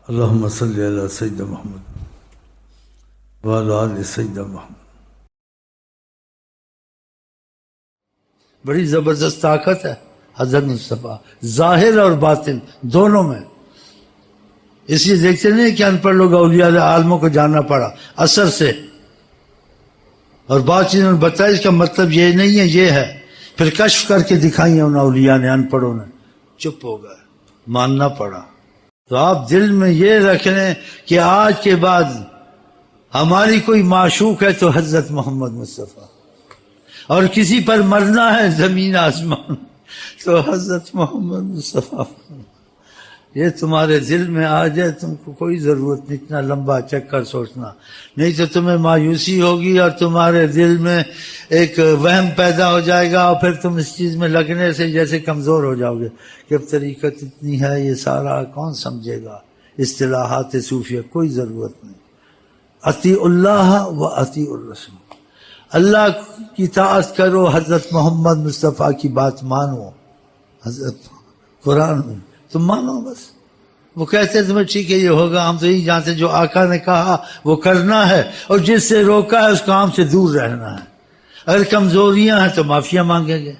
اللہم صلی علی سیدنا محمد وعلی آل سیدنا محمد۔ بڑی زبردست طاقت ہے حضرت مصطفیٰ، ظاہر اور باطن دونوں میں۔ اس لیے دیکھتے نہیں کہ ان پڑھ لوگ اولیاء عالموں کو جاننا پڑا اثر سے، اور بات چیز نے بتایا اس کا مطلب یہ نہیں ہے، یہ ہے، پھر کشف کر کے دکھائی ان اولیاء نے، ان پڑھوں نے چپ ہو گئے، ماننا پڑا۔ تو آپ دل میں یہ رکھ لیں کہ آج کے بعد ہماری کوئی معشوق ہے تو حضرت محمد مصطفیٰ، اور کسی پر مرنا ہے زمین آسمان تو حضرت محمد مصطفیٰ۔ یہ تمہارے دل میں آ جائے، تم کو کوئی ضرورت نہیں اتنا لمبا چکر سوچنا، نہیں تو تمہیں مایوسی ہوگی اور تمہارے دل میں ایک وہم پیدا ہو جائے گا، اور پھر تم اس چیز میں لگنے سے جیسے کمزور ہو جاؤ گے کہ اب طریقت اتنی ہے، یہ سارا کون سمجھے گا، اصطلاحات صوفیہ، کوئی ضرورت نہیں۔ اطیع اللہ و اطیع الرسول، اللہ کی اطاعت کرو، حضرت محمد مصطفیٰ کی بات مانو، حضرت قرآن میں تم مانو بس۔ وہ کہتے ہیں تمہیں ٹھیک ہے یہ ہوگا، ہم تو یہی جانتے جو آقا نے کہا وہ کرنا ہے، اور جس سے روکا ہے اس کام سے دور رہنا ہے۔ اگر کمزوریاں ہیں تو معافیاں مانگیں گے۔